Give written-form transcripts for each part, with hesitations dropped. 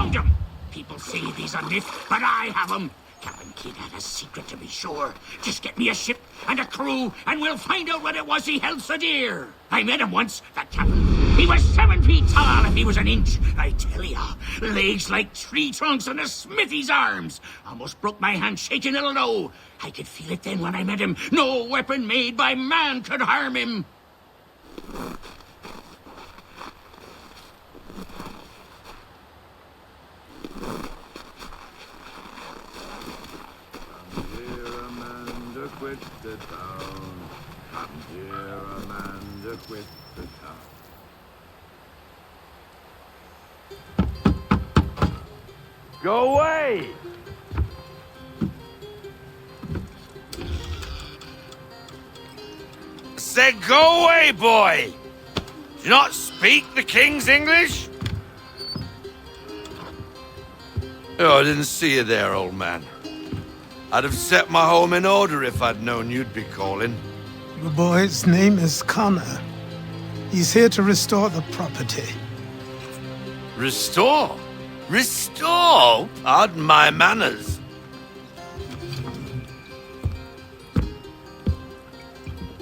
found him! People say he's a myth, but I have him. Captain Kidd had a secret, to be sure. Just get me a ship and a crew, and we'll find out what it was he held so dear. I met him once, that captain. He was 7 feet tall if he was an inch. I tell ya, legs like tree trunks and a smithy's arms. Almost broke my hand shaking it'll know. I could feel it then when I met him. No weapon made by man could harm him. Quit the town. Come here, Amanda, quit the town. Go away! I said go away, boy! Do you not speak the King's English? Oh, I didn't see you there, old man. I'd have set my home in order if I'd known you'd be calling. The boy's name is Connor. He's here to restore the property. Restore? Restore? Pardon my manners.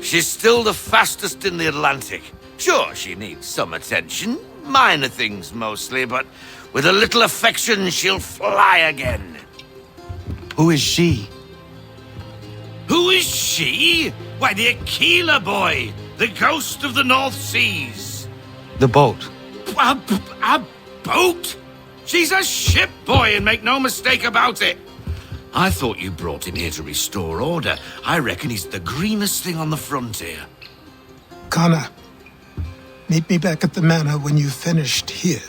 She's still the fastest in the Atlantic. Sure, she needs some attention. Minor things mostly, but with a little affection, she'll fly again. Who is she? Who is she? Why, the Aquila boy, the ghost of the North Seas. The boat. A boat? She's a ship boy, and make no mistake about it. I thought you brought him here to restore order. I reckon he's the greenest thing on the frontier. Connor, meet me back at the manor when you've finished here.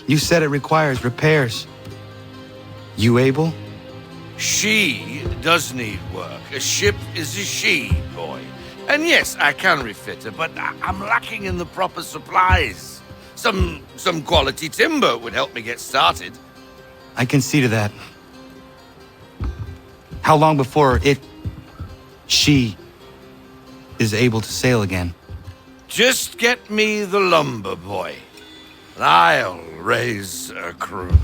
You said it requires repairs. You able? She does need work. A ship is a she, boy. And yes, I can refit her, but I'm lacking in the proper supplies. Some quality timber would help me get started. I can see to that. How long before she is able to sail again? Just get me the lumber, boy. And I'll raise a crew.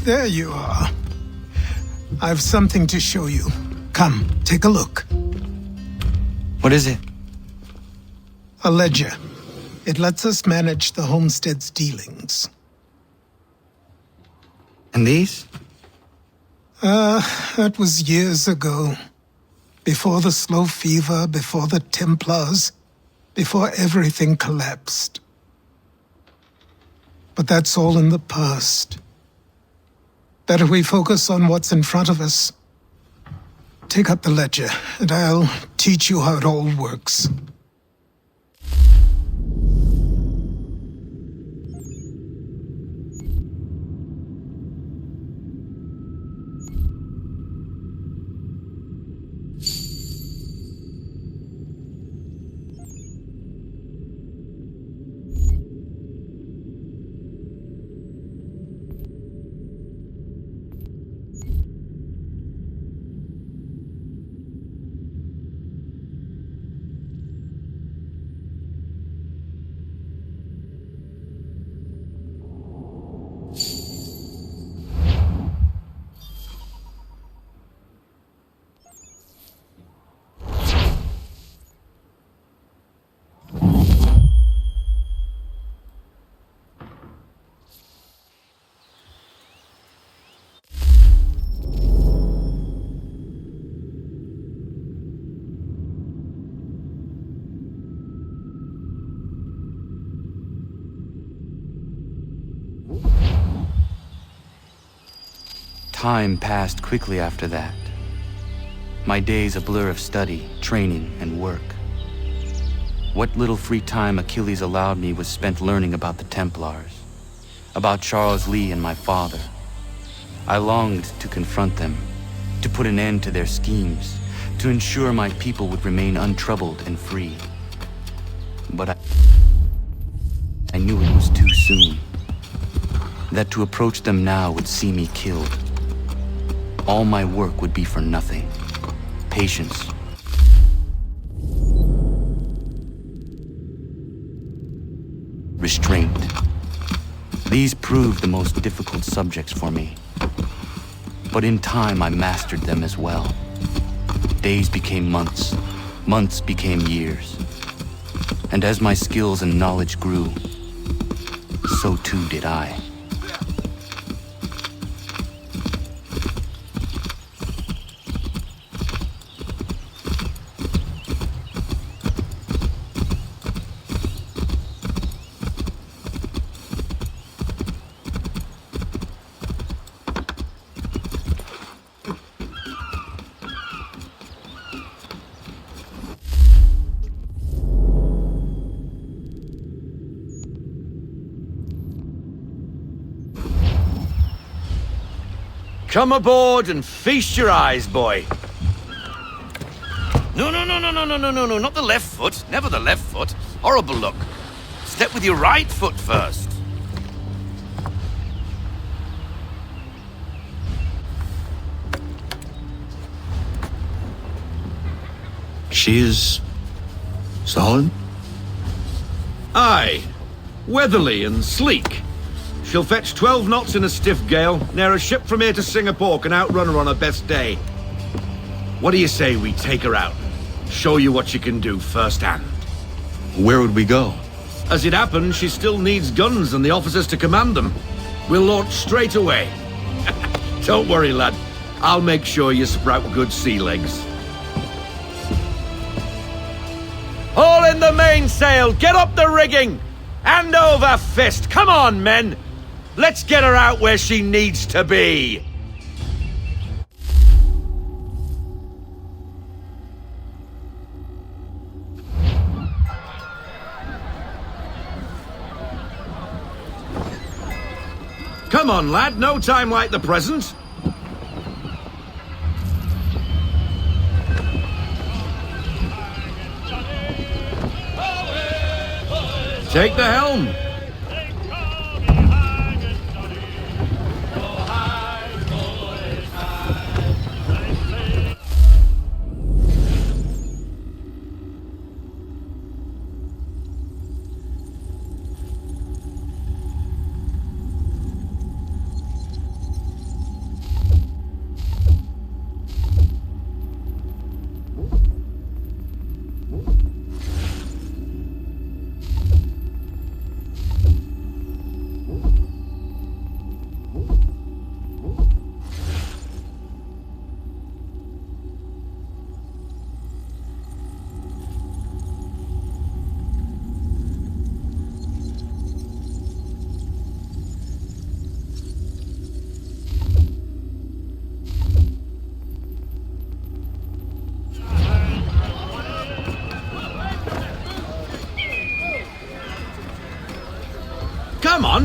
There you are. I've something to show you. Come, take a look. What is it? A ledger. It lets us manage the homestead's dealings. And these? That was years ago. Before the slow fever, before the Templars, before everything collapsed. But that's all in the past. Better we focus on what's in front of us. Take up the ledger, and I'll teach you how it all works. Time passed quickly after that. My days a blur of study, training, and work. What little free time Achilles allowed me was spent learning about the Templars, about Charles Lee and my father. I longed to confront them, to put an end to their schemes, to ensure my people would remain untroubled and free. But I knew it was too soon, that to approach them now would see me killed. All my work would be for nothing. Patience. Restraint. These proved the most difficult subjects for me. But in time, I mastered them as well. Days became months. Months became years. And as my skills and knowledge grew, so too did I. Come aboard and feast your eyes, boy. No, not the left foot. Never the left foot. Horrible look. Step with your right foot first. She is solid? Aye. Weatherly and sleek. She'll fetch 12 knots in a stiff gale, near a ship from here to Singapore can outrun her on her best day. What do you say we take her out? Show you what she can do firsthand. Where would we go? As it happens, she still needs guns and the officers to command them. We'll launch straight away. Don't worry, lad. I'll make sure you sprout good sea legs. All in the mainsail! Get up the rigging! Hand over fist! Come on, men! Let's get her out where she needs to be! Come on, lad, no time like the present. Take the helm.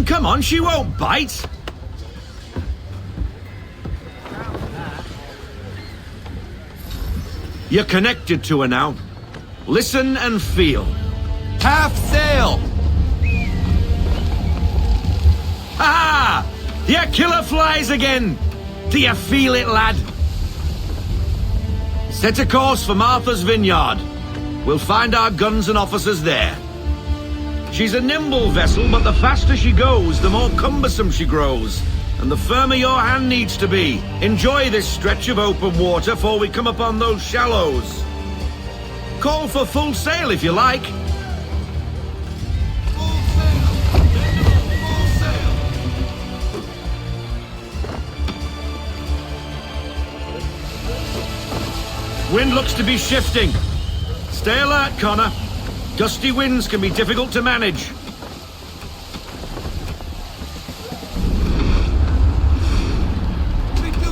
Come on, she won't bite. You're connected to her now. Listen and feel. Half sail! Ha ha! Your killer flies again! Do you feel it, lad? Set a course for Martha's Vineyard. We'll find our guns and officers there. She's a nimble vessel, but the faster she goes, the more cumbersome she grows. And the firmer your hand needs to be. Enjoy this stretch of open water before we come upon those shallows. Call for full sail if you like. Wind looks to be shifting. Stay alert, Connor. Gusty winds can be difficult to manage. We do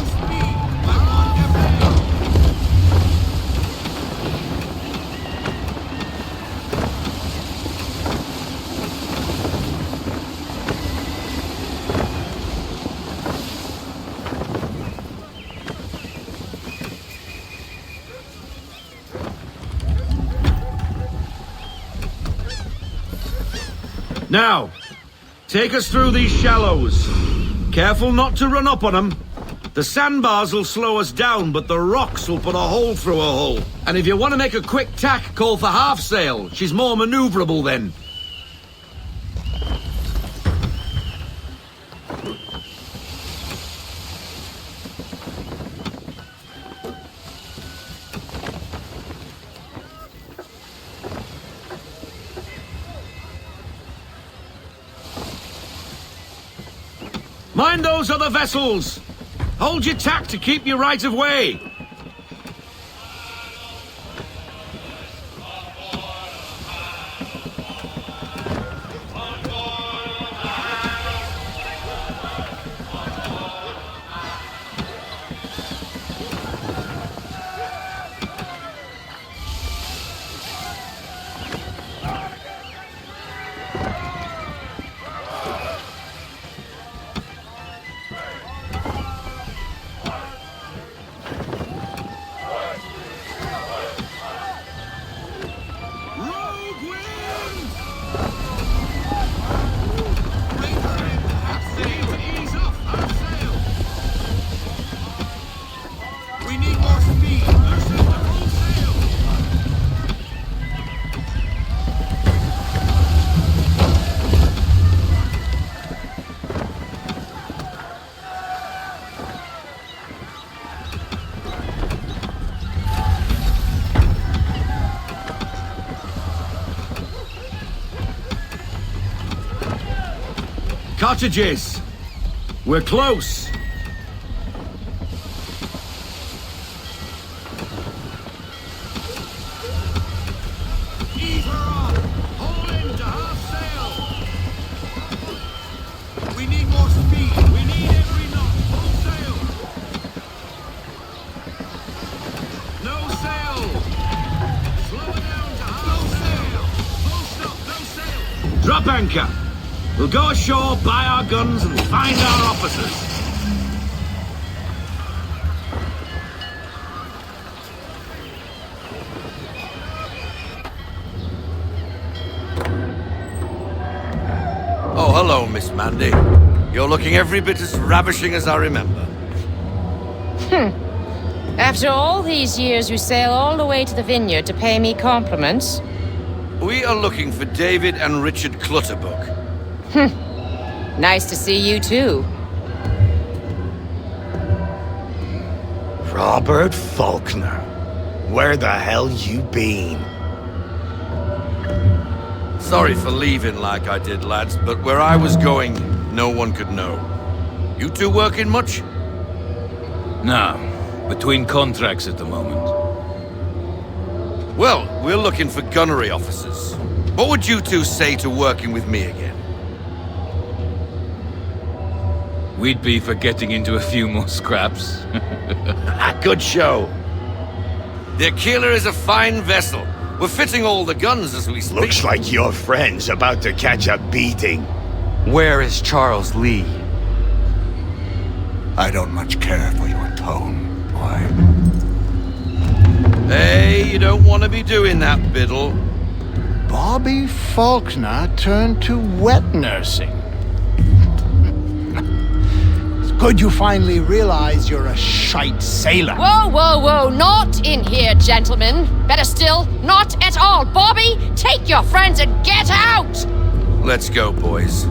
Now, take us through these shallows. Careful not to run up on them. The sandbars will slow us down, but the rocks will put a hole through a hull. And if you want to make a quick tack, call for half sail. She's more maneuverable then. Mind those other vessels! Hold your tack to keep your right of way! Cottages! We're close! Ease her off! Haul in to half sail! We need more speed! We need every knot! Full sail! No sail! Slow it down to half sail! Full stop! No sail! Drop anchor! We'll go ashore, buy our guns, and find our officers. Oh, hello, Miss Mandy. You're looking every bit as ravishing as I remember. After all these years, you sail all the way to the vineyard to pay me compliments? We are looking for David and Richard Clutterbuck. Nice to see you, too. Robert Faulkner. Where the hell you been? Sorry for leaving like I did, lads, but where I was going, no one could know. You two working much? No, between contracts at the moment. Well, we're looking for gunnery officers. What would you two say to working with me again? We'd be for getting into a few more scraps. Good show. The Aquila is a fine vessel. We're fitting all the guns as we speak. Looks like your friend's about to catch a beating. Where is Charles Lee? I don't much care for your tone, boy. Hey, you don't want to be doing that, Biddle. Bobby Faulkner turned to wet nursing. It's good you finally realize you're a shite sailor. Whoa, whoa, whoa, not in here, gentlemen. Better still, not at all. Bobby, take your friends and get out! Let's go, boys.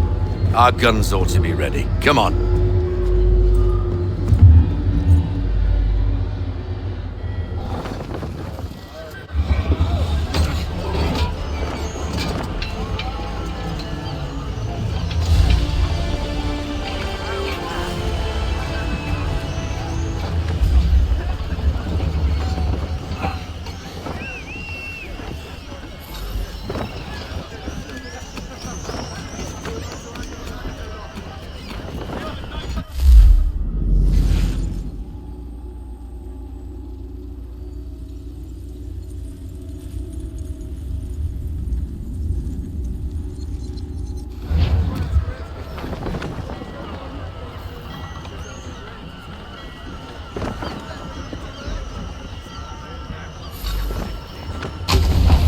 Our guns ought to be ready. Come on.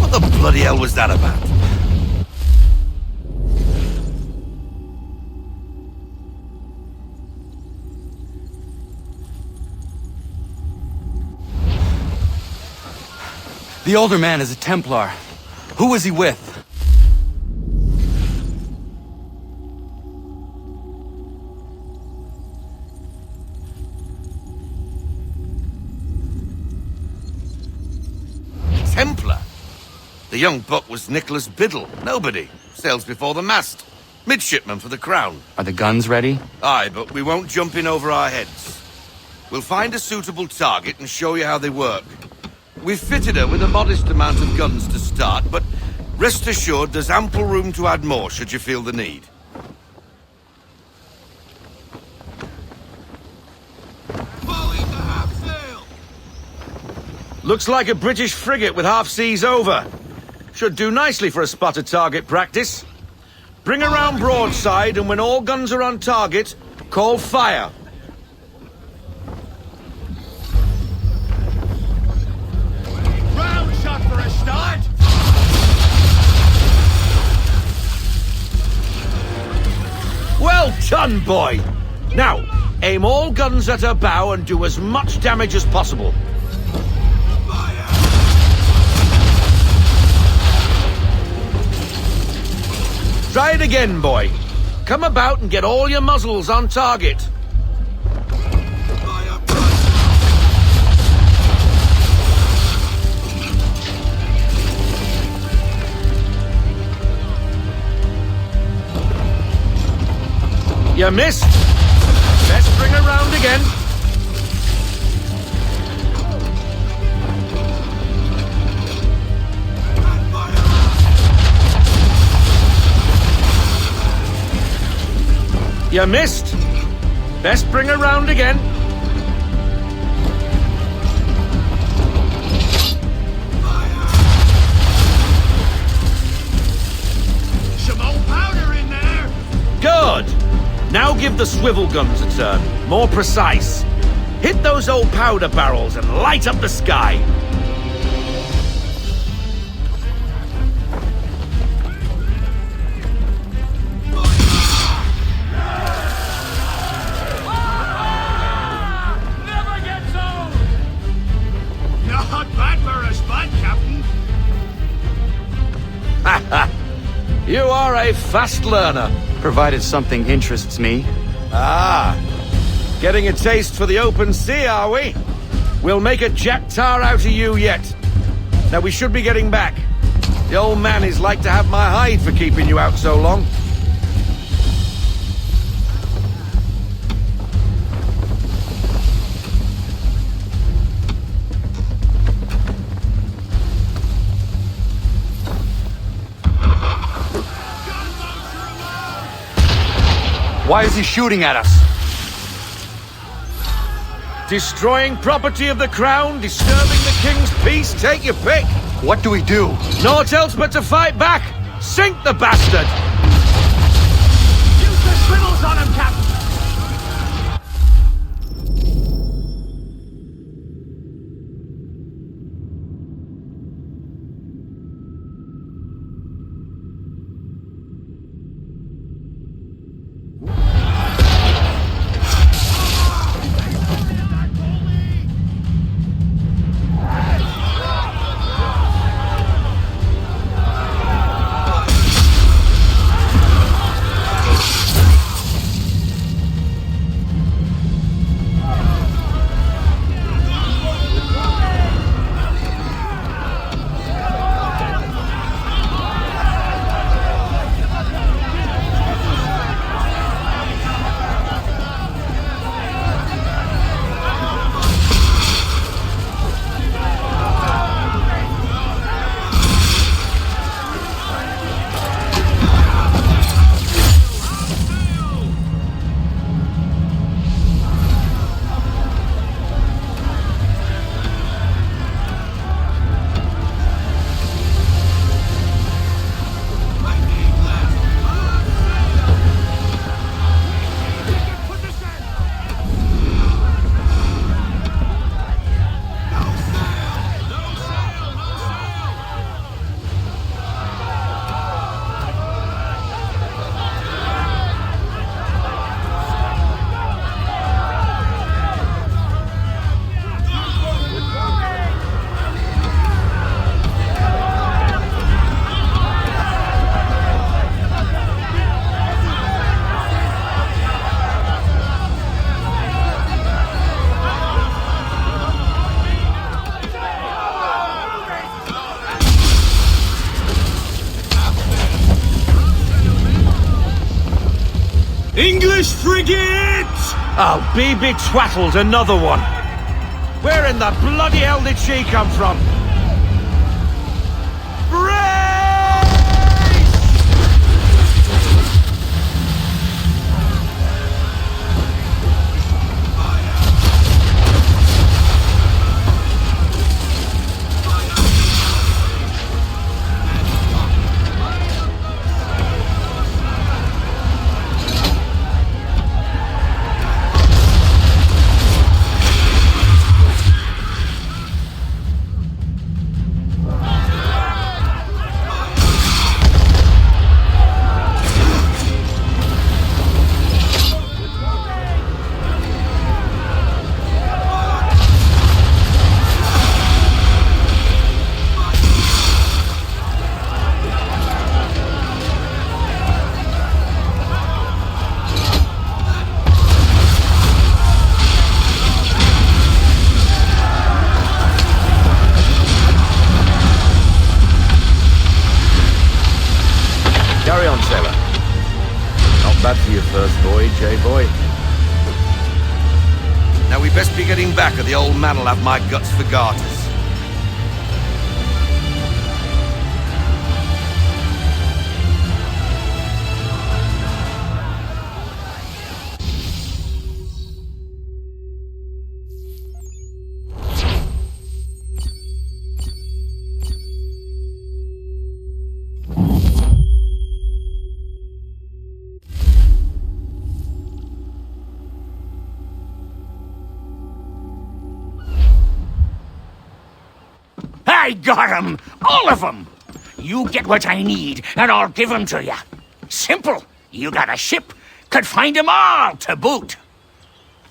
What the bloody hell was that about? The older man is a Templar. Who was he with? Templar? The young buck was Nicholas Biddle. Nobody. Sails before the mast. Midshipman for the Crown. Are the guns ready? Aye, but we won't jump in over our heads. We'll find a suitable target and show you how they work. We've fitted her with a modest amount of guns to start, but rest assured there's ample room to add more should you feel the need. Looks like a British frigate with half seas over. Should do nicely for a spotted target practice. Bring her round broadside, and when all guns are on target, call fire. Round shot for a start. Well done, boy! Now, aim all guns at her bow and do as much damage as possible. Try it again, boy. Come about and get all your muzzles on target. You missed. Best bring her round again. You missed. Best bring her round again. Some old powder in there. Good. Now give the swivel guns a turn. More precise. Hit those old powder barrels and light up the sky. Not bad for a spud, Captain. You are a fast learner. Provided something interests me. Ah, getting a taste for the open sea, are we? We'll make a jack tar out of you yet. Now we should be getting back. The old man is like to have my hide for keeping you out so long. Why is he shooting at us? Destroying property of the crown, disturbing the king's peace, take your pick. What do we do? Naught else but to fight back. Sink the bastard. Use the swivels on him, Captain. it! I'll be betwattled, another one. Where in the bloody hell did she come from? Carry on, sailor. Not bad for your first voyage, eh, boy? Now we best be getting back, or the old man'll have my guts for garters. I got 'em! All of 'em! You get what I need, and I'll give 'em to you. Simple. You got a ship, could find 'em all to boot.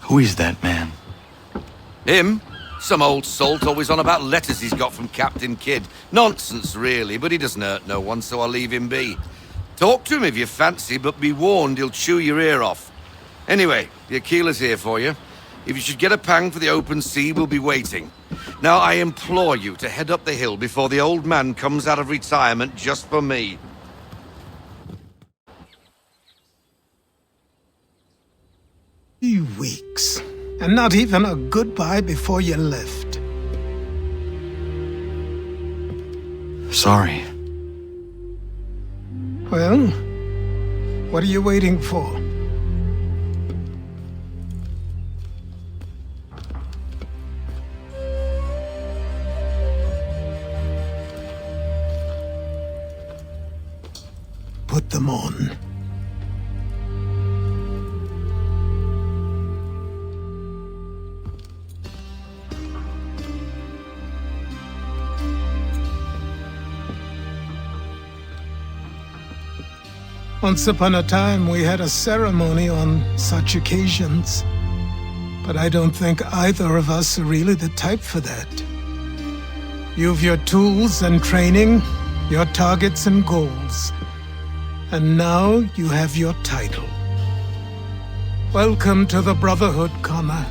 Who is that man? Him? Some old salt always on about letters he's got from Captain Kidd. Nonsense, really, but he doesn't hurt no one, so I'll leave him be. Talk to him if you fancy, but be warned he'll chew your ear off. Anyway, the Aquila's here for you. If you should get a pang for the open sea, we'll be waiting. Now, I implore you to head up the hill before the old man comes out of retirement just for me. 3 weeks. And not even a goodbye before you left. Sorry. Well, what are you waiting for? Put them on. Once upon a time, we had a ceremony on such occasions. But I don't think either of us are really the type for that. You've your tools and training, your targets and goals. And now you have your title. Welcome to the Brotherhood, Connor.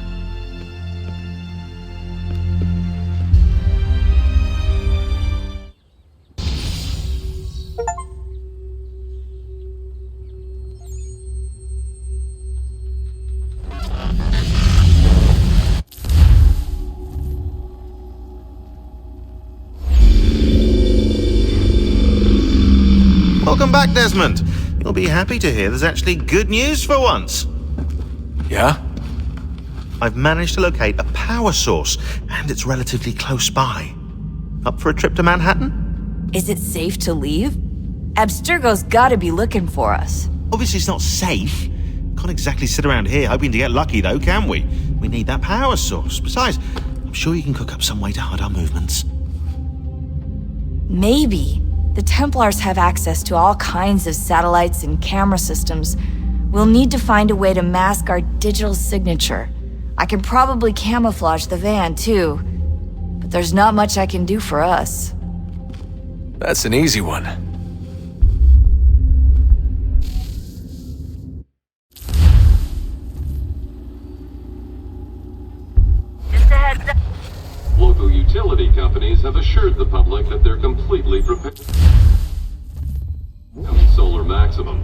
Welcome back, Desmond. You'll be happy to hear there's actually good news for once. Yeah? I've managed to locate a power source, and it's relatively close by. Up for a trip to Manhattan? Is it safe to leave? Abstergo's gotta be looking for us. Obviously it's not safe. Can't exactly sit around here hoping to get lucky, though, can we? We need that power source. Besides, I'm sure you can cook up some way to hide our movements. Maybe. The Templars have access to all kinds of satellites and camera systems. We'll need to find a way to mask our digital signature. I can probably camouflage the van, too. But there's not much I can do for us. That's an easy one. Local utility companies have assured the public that they're completely prepared. Solar Maximum.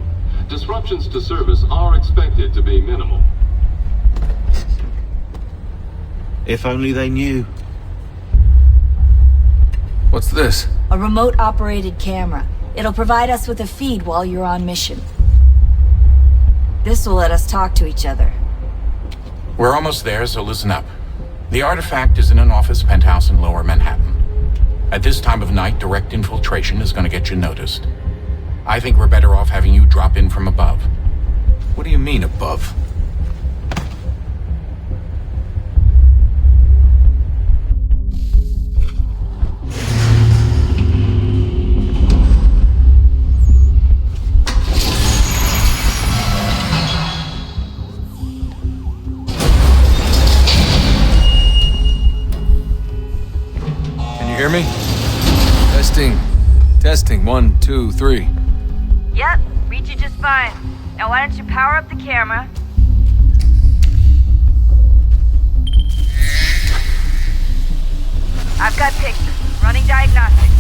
disruptions to service are expected to be minimal. If only they knew. What's this? A remote-operated camera. It'll provide us with a feed while you're on mission. This will let us talk to each other. We're almost there, so listen up. The artifact is in an office penthouse in Lower Manhattan. At this time of night, direct infiltration is going to get you noticed. I think we're better off having you drop in from above. What do you mean, above? Hear me? Testing. Testing. 1, 2, 3. Yep, read you just fine. Now why don't you power up the camera? I've got pictures. Running diagnostics.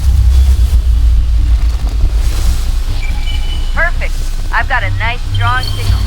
Perfect. I've got a nice, strong signal.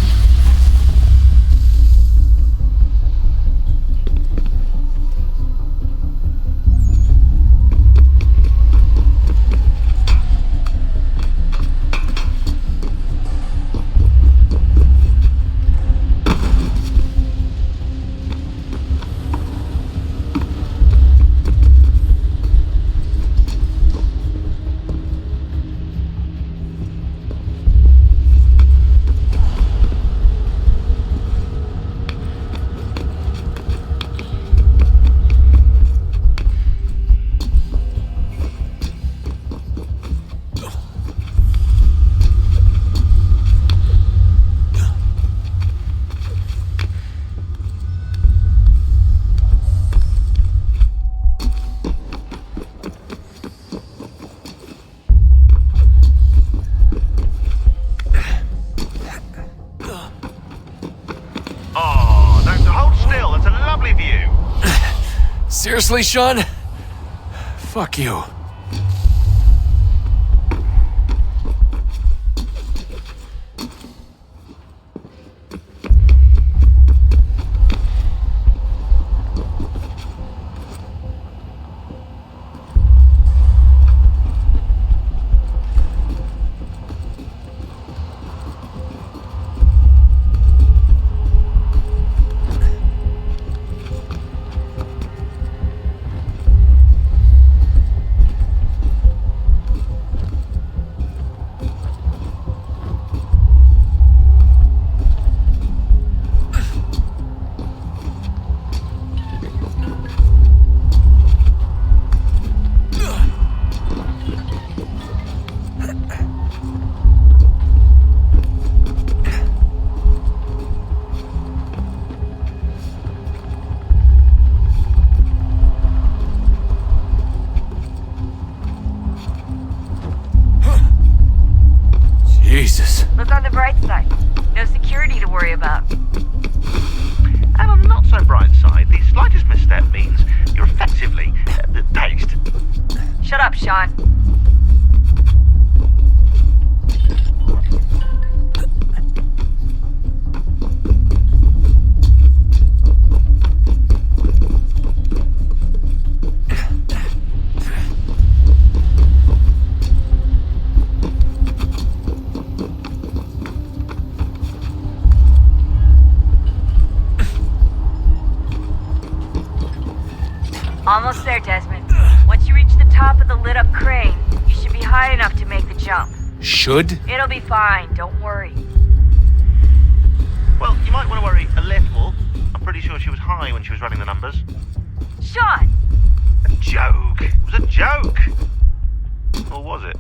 Seriously, Sean? Fuck you. Jesus. Look on the bright side. No security to worry about. And on the not so bright side, the slightest misstep means you're effectively dazed. Shut up, Sean. Almost there, Desmond. Once you reach the top of the lit-up crane, you should be high enough to make the jump. Should? It'll be fine, don't worry. Well, you might want to worry a little. I'm pretty sure she was high when she was running the numbers. Sean! A joke. It was a joke. Or was it?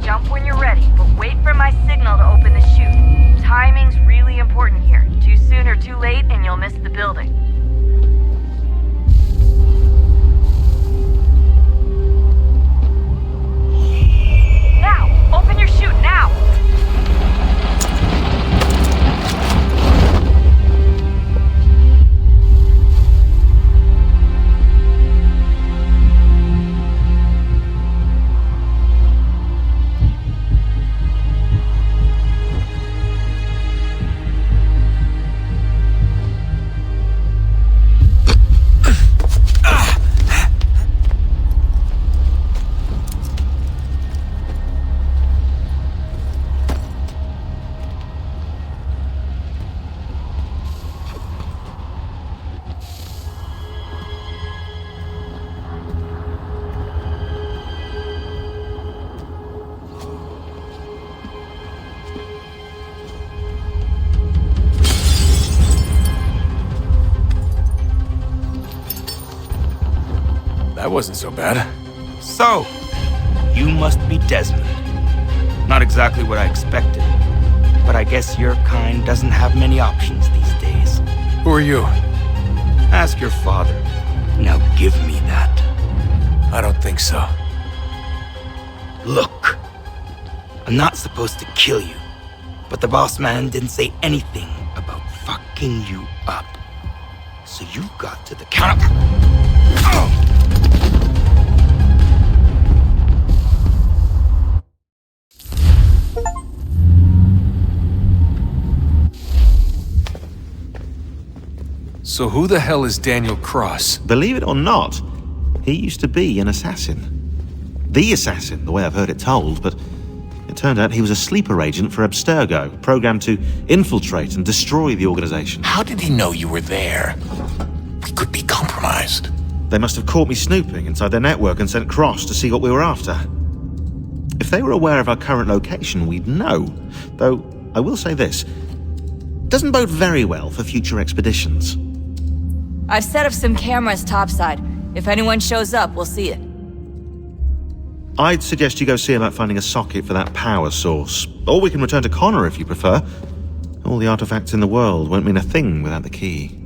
Jump when you're ready, but wait for my signal to open the chute. Timing's really important here. Too soon or too late, and you'll miss the building. wasn't so bad. So, you must be Desmond. Not exactly what I expected, but I guess your kind doesn't have many options these days. Who are you? Ask your father. Now give me that. I don't think so. Look, I'm not supposed to kill you, but the boss man didn't say anything about fucking you up. So you got to the counter. So who the hell is Daniel Cross? Believe it or not, he used to be an assassin. The assassin, the way I've heard it told, but it turned out he was a sleeper agent for Abstergo, programmed to infiltrate and destroy the organization. How did he know you were there? We could be compromised. They must have caught me snooping inside their network and sent Cross to see what we were after. If they were aware of our current location, we'd know. Though, I will say this. Doesn't bode very well for future expeditions. I've set up some cameras topside. If anyone shows up, we'll see it. I'd suggest you go see about finding a socket for that power source. Or we can return to Connor if you prefer. All the artifacts in the world won't mean a thing without the key.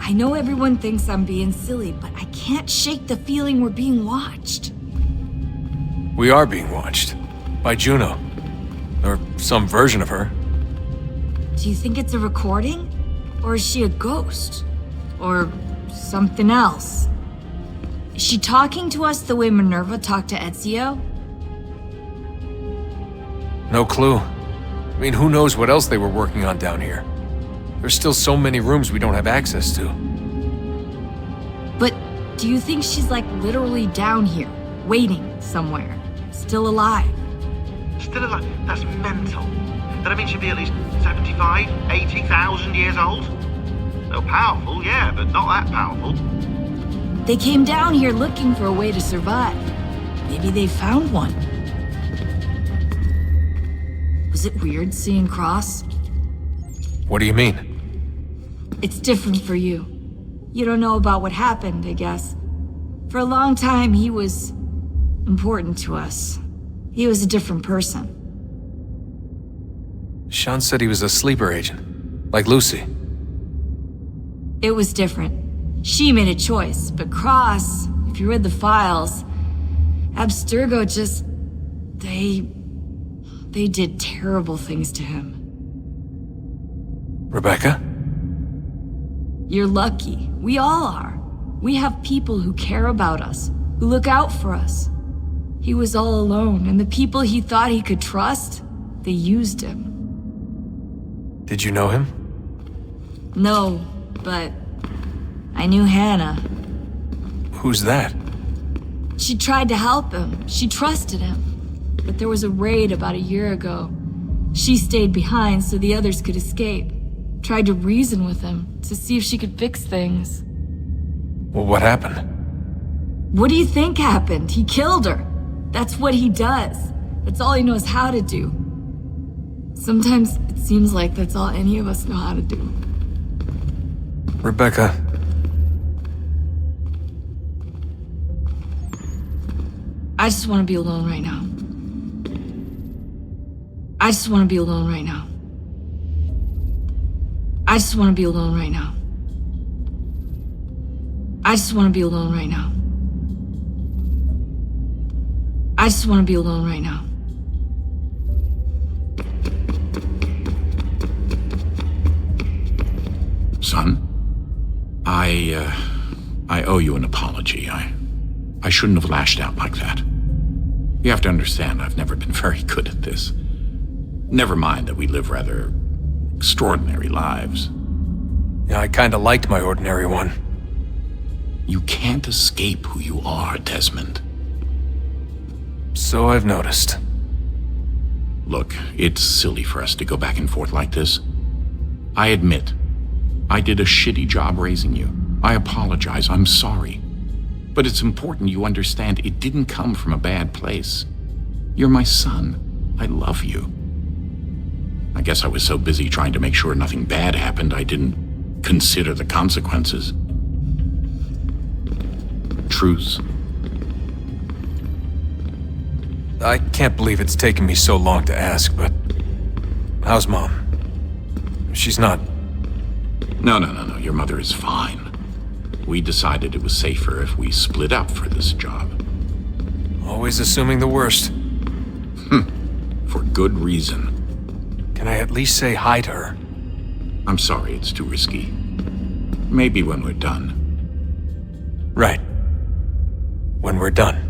I know everyone thinks I'm being silly, but I can't shake the feeling we're being watched. We are being watched. By Juno. Or some version of her. Do you think it's a recording? Or is she a ghost? Or something else? Is she talking to us the way Minerva talked to Ezio? No clue. I mean, who knows what else they were working on down here? There's still so many rooms we don't have access to. But do you think she's like literally down here, waiting somewhere, still alive? Still alive? That's mental. That means she'd be at least 75, 80,000 years old? So powerful, yeah, but not that powerful. They came down here looking for a way to survive. Maybe they found one. Was it weird seeing Cross? What do you mean? It's different for you. You don't know about what happened, I guess. For a long time, he was important to us. He was a different person. Sean said he was a sleeper agent, like Lucy. It was different. She made a choice, but Cross, if you read the files, Abstergo just... They did terrible things to him. Rebecca? You're lucky. We all are. We have people who care about us, who look out for us. He was all alone, and the people he thought he could trust, they used him. Did you know him? No, but I knew Hannah. Who's that? She tried to help him. She trusted him. But there was a raid about a year ago. She stayed behind so the others could escape. Tried to reason with him to see if she could fix things. Well, what happened? What do you think happened? He killed her. That's what he does. That's all he knows how to do. Sometimes it seems like that's all any of us know how to do. Rebecca. I just want to be alone right now. I just want to be alone right now. I just want to be alone right now. I just want to be alone right now. I just want to be alone right now. Son, I owe you an apology. I shouldn't have lashed out like that. You have to understand, I've never been very good at this. Never mind that we live rather extraordinary lives. Yeah, I kinda liked my ordinary one. You can't escape who you are, Desmond. So I've noticed. Look, it's silly for us to go back and forth like this. I admit, I did a shitty job raising you. I apologize, I'm sorry. But it's important you understand it didn't come from a bad place. You're my son. I love you. I guess I was so busy trying to make sure nothing bad happened, I didn't consider the consequences. Truce. I can't believe it's taken me so long to ask, but how's Mom? She's not... No. Your mother is fine. We decided it was safer if we split up for this job. Always assuming the worst. For good reason. Can I at least say hi to her? I'm sorry, it's too risky. Maybe when we're done. Right. When we're done.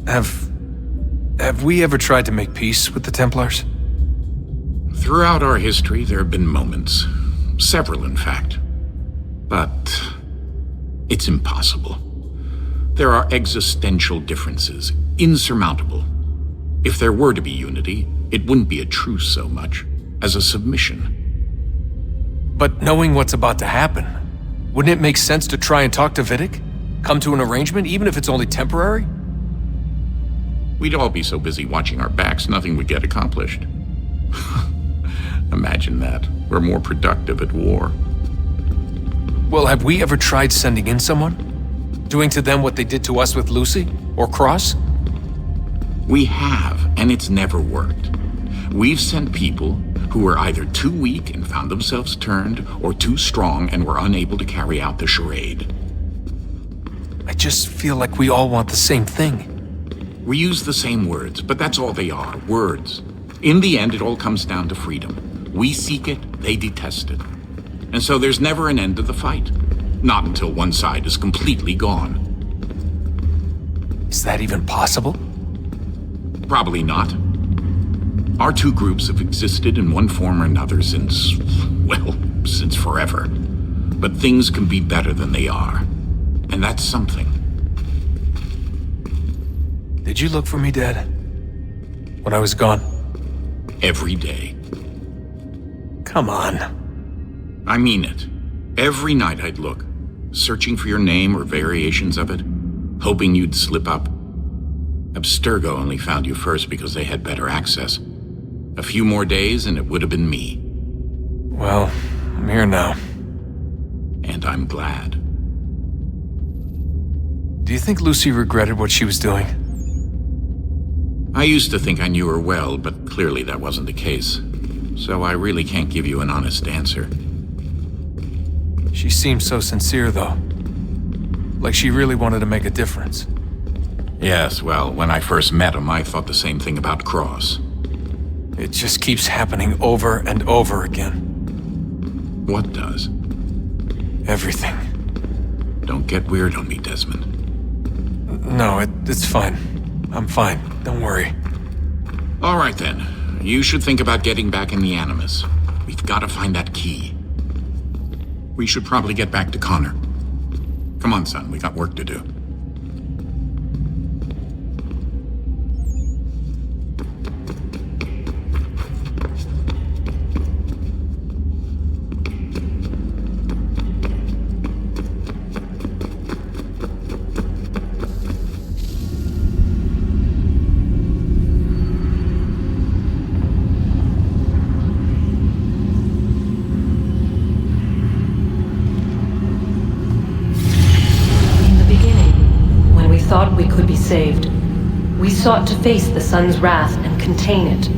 Have we ever tried to make peace with the Templars? Throughout our history, there have been moments. Several, in fact. But it's impossible. There are existential differences, insurmountable. If there were to be unity, it wouldn't be a truce so much as a submission. But knowing what's about to happen, wouldn't it make sense to try and talk to Vidic? Come to an arrangement, even if it's only temporary? We'd all be so busy watching our backs, nothing would get accomplished. Imagine that. We're more productive at war. Well, have we ever tried sending in someone? Doing to them what they did to us with Lucy? Or Cross? We have, and it's never worked. We've sent people who were either too weak and found themselves turned, or too strong and were unable to carry out the charade. I just feel like we all want the same thing. We use the same words, but that's all they are, words. In the end, it all comes down to freedom. We seek it, they detest it. And so there's never an end to the fight. Not until one side is completely gone. Is that even possible? Probably not. Our two groups have existed in one form or another since forever. But things can be better than they are. And that's something. Did you look for me, Dad? When I was gone? Every day. Come on. I mean it. Every night I'd look, searching for your name or variations of it, hoping you'd slip up. Abstergo only found you first because they had better access. A few more days and it would have been me. Well, I'm here now. And I'm glad. Do you think Lucy regretted what she was doing? I used to think I knew her well, but clearly that wasn't the case. So I really can't give you an honest answer. She seemed so sincere, though. Like she really wanted to make a difference. Yes, well, when I first met him, I thought the same thing about Cross. It just keeps happening over and over again. What does? Everything. Don't get weird on me, Desmond. No, it's fine. I'm fine. Don't worry. All right, then. You should think about getting back in the Animus. We've got to find that key. We should probably get back to Connor. Come on, son. We got work to do. Thought we could be saved. We sought to face the sun's wrath and contain it.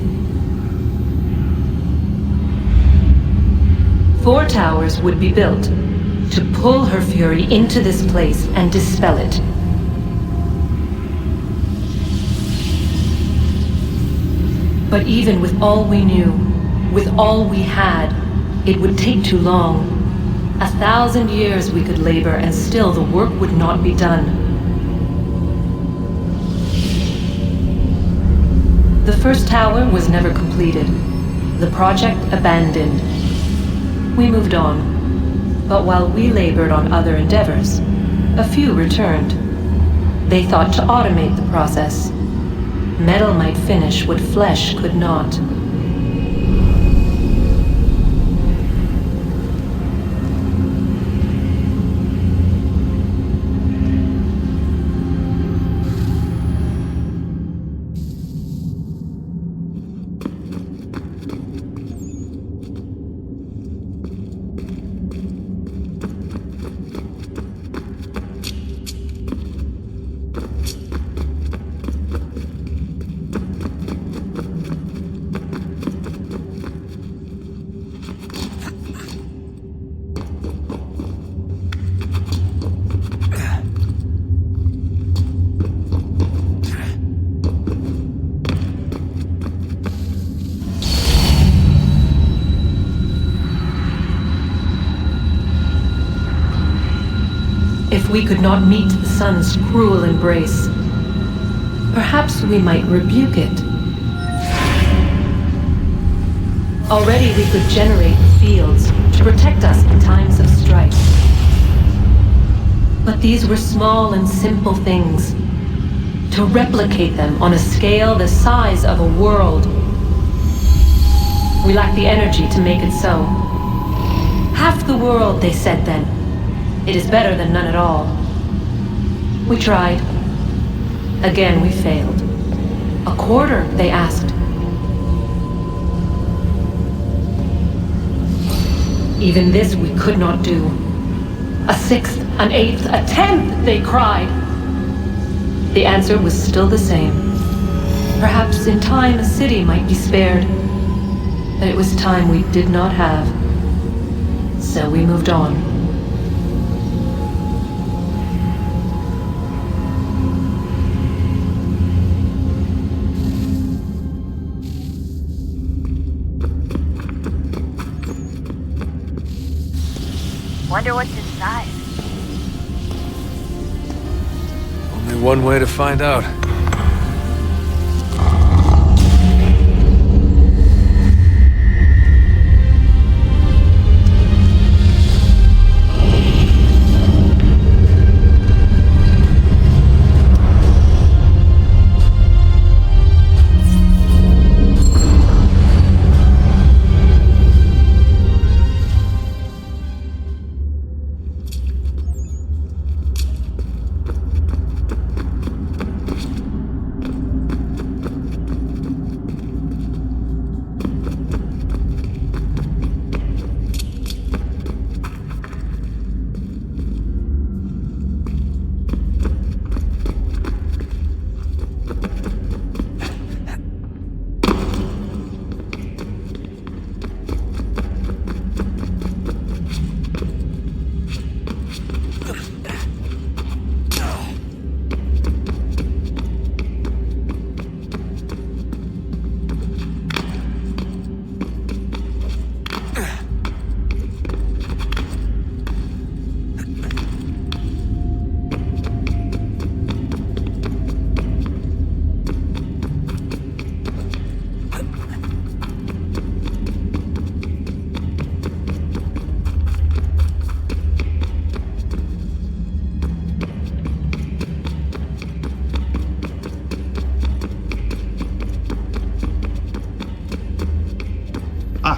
4 towers would be built to pull her fury into this place and dispel it. But even with all we knew, with all we had, it would take too long. 1,000 years we could labor and still the work would not be done. The first tower was never completed. The project abandoned. We moved on. But while we labored on other endeavors, a few returned. They thought to automate the process. Metal might finish what flesh could not. If we could not meet the sun's cruel embrace, perhaps we might rebuke it. Already we could generate fields to protect us in times of strife. But these were small and simple things. To replicate them on a scale the size of a world, we lacked the energy to make it so. Half the world, they said then. It is better than none at all. We tried. Again, we failed. A quarter, they asked. Even this we could not do. A sixth, an eighth, a tenth, they cried. The answer was still the same. Perhaps in time a city might be spared. But it was time we did not have. So we moved on. Wonder what's inside. Only one way to find out.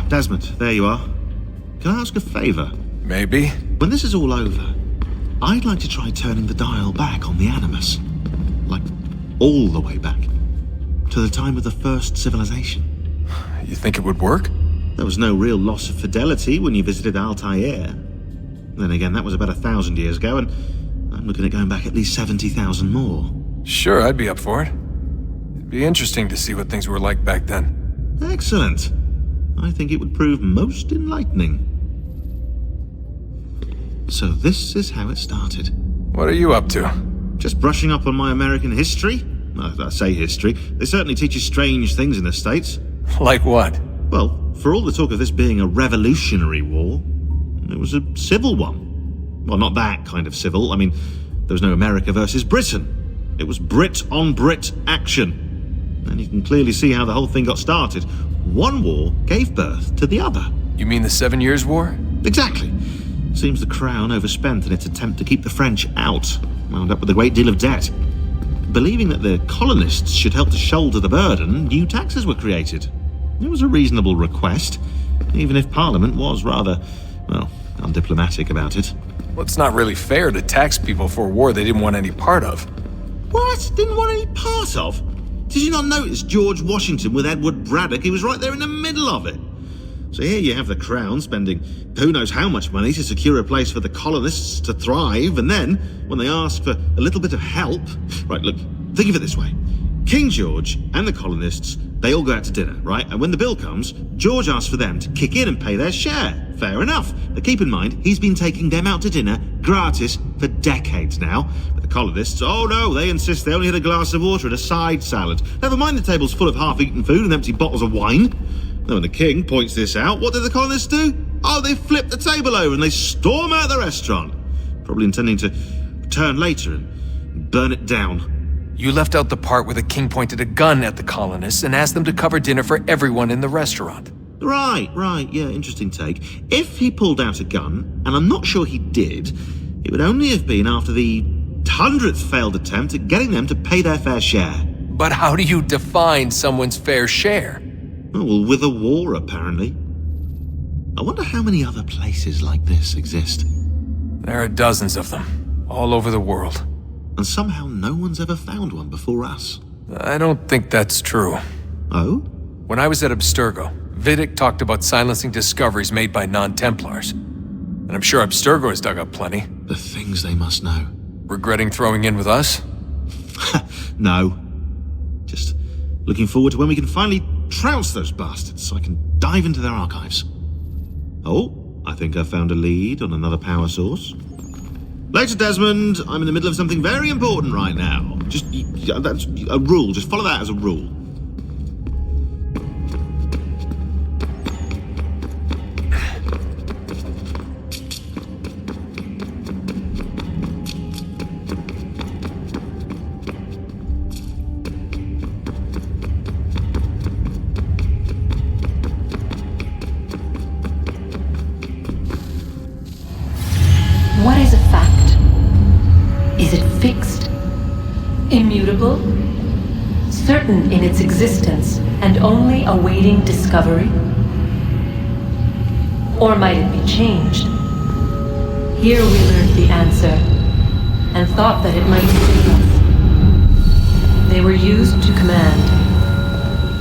Desmond, there you are. Can I ask a favor? Maybe. When this is all over, I'd like to try turning the dial back on the Animus. Like, all the way back. To the time of the first civilization. You think it would work? There was no real loss of fidelity when you visited Altair. Then again, that was about 1,000 years ago, and I'm looking at going back at least 70,000 more. Sure, I'd be up for it. It'd be interesting to see what things were like back then. Excellent. I think it would prove most enlightening. So this is how it started. What are you up to? Just brushing up on my American history. I say history. They certainly teach you strange things in the States. Like what? Well, for all the talk of this being a revolutionary war, it was a civil one. Well, not that kind of civil. I mean, there was no America versus Britain. It was Brit on Brit action. And you can clearly see how the whole thing got started. One war gave birth to the other. You mean the 7 Years' War? Exactly. Seems the Crown overspent in its attempt to keep the French out, wound up with a great deal of debt. Believing that the colonists should help to shoulder the burden, new taxes were created. It was a reasonable request, even if Parliament was rather, well, undiplomatic about it. Well, it's not really fair to tax people for a war they didn't want any part of. What? Didn't want any part of? Did you not notice George Washington with Edward Braddock? He was right there in the middle of it. So here you have the Crown spending who knows how much money to secure a place for the colonists to thrive, and then, when they ask for a little bit of help... Right, look, think of it this way. King George and the colonists, they all go out to dinner, right? And when the bill comes, George asks for them to kick in and pay their share. Fair enough. But keep in mind, he's been taking them out to dinner gratis for decades now. But the colonists, oh no, they insist they only had a glass of water and a side salad. Never mind the table's full of half-eaten food and empty bottles of wine. Then when the king points this out, what do the colonists do? Oh, they flip the table over and they storm out the restaurant. Probably intending to return later and burn it down. You left out the part where the king pointed a gun at the colonists and asked them to cover dinner for everyone in the restaurant. Right, yeah, interesting take. If he pulled out a gun, and I'm not sure he did, it would only have been after the 100th failed attempt at getting them to pay their fair share. But how do you define someone's fair share? Well, with a war, apparently. I wonder how many other places like this exist. There are dozens of them, all over the world. And somehow no one's ever found one before us. I don't think that's true. Oh? When I was at Abstergo, Vidic talked about silencing discoveries made by non-Templars. And I'm sure Abstergo has dug up plenty. The things they must know. Regretting throwing in with us? No. Just looking forward to when we can finally trounce those bastards so I can dive into their archives. Oh, I think I found a lead on another power source. Later, Desmond. I'm in the middle of something very important right now. That's a rule. Just follow that as a rule. What is a fact? Is it fixed? Immutable? Certain in its existence and only awaiting discovery? Or might it be changed? Here we learned the answer and thought that it might save us. They were used to command,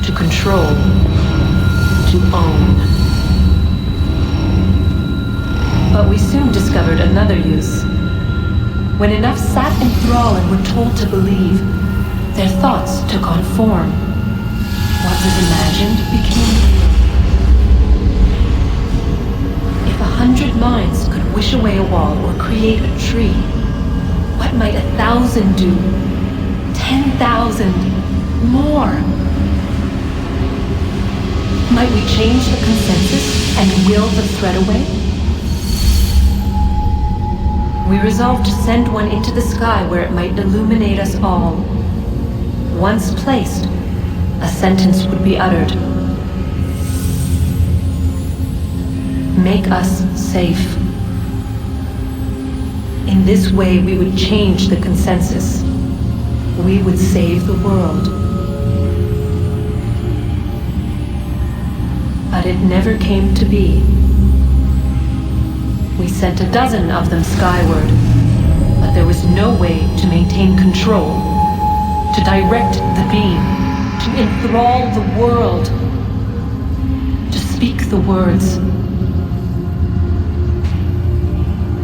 to control, to own. But we soon discovered another use. When enough sat in thrall and were told to believe, their thoughts took on form. What was imagined became real. If 100 minds could wish away a wall or create a tree, what might 1,000 do? 10,000? More? Might we change the consensus and will the threat away? We resolved to send one into the sky where it might illuminate us all. Once placed, a sentence would be uttered. Make us safe. In this way, we would change the consensus. We would save the world. But it never came to be. We sent a dozen of them skyward, but there was no way to maintain control, to direct the beam, to enthrall the world, to speak the words.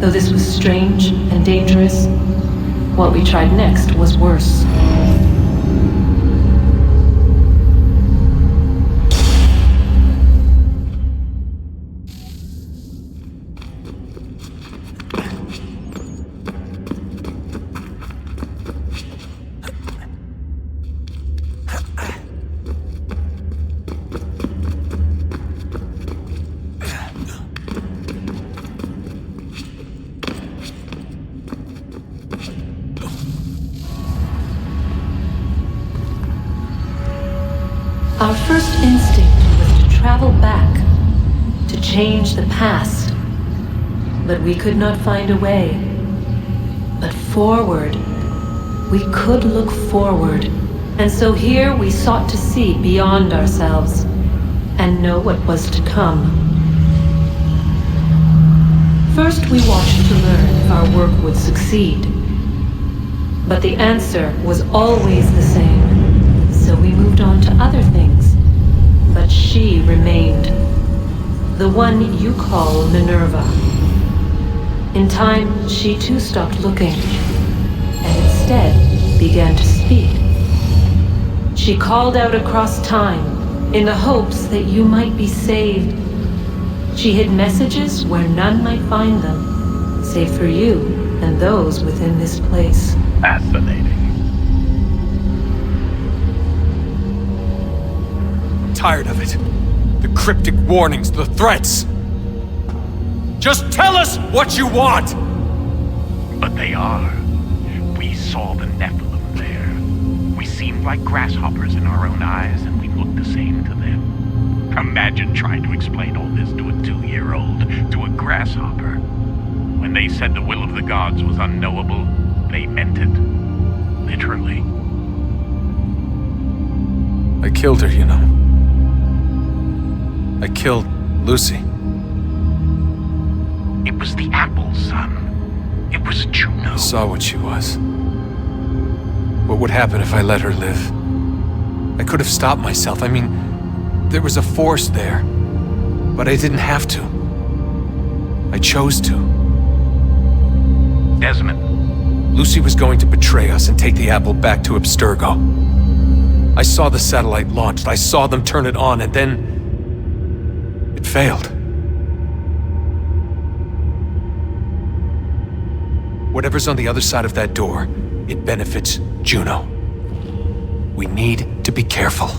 Though this was strange and dangerous, what we tried next was worse. change the past, but we could not find a way. But forward, we could look forward. And so here we sought to see beyond ourselves and know what was to come. First, we watched to learn if our work would succeed. But the answer was always the same, so we moved on to other things. But she remained, the one you call Minerva. In time, she too stopped looking, and instead began to speak. She called out across time, in the hopes that you might be saved. She hid messages where none might find them, save for you and those within this place. Fascinating. I'm tired of it. The cryptic warnings, the threats. Just tell us what you want! But they are. We saw the Nephilim there. We seemed like grasshoppers in our own eyes, and we looked the same to them. Imagine trying to explain all this to a 2-year-old, to a grasshopper. When they said the will of the gods was unknowable, they meant it. Literally. I killed her, you know. I killed Lucy. It was the apple, son. It was Juno. I saw what she was. What would happen if I let her live? I could have stopped myself. I mean, there was a force there. But I didn't have to. I chose to. Desmond. Lucy was going to betray us and take the apple back to Abstergo. I saw the satellite launched. I saw them turn it on, and then it failed. Whatever's on the other side of that door, it benefits Juno. We need to be careful.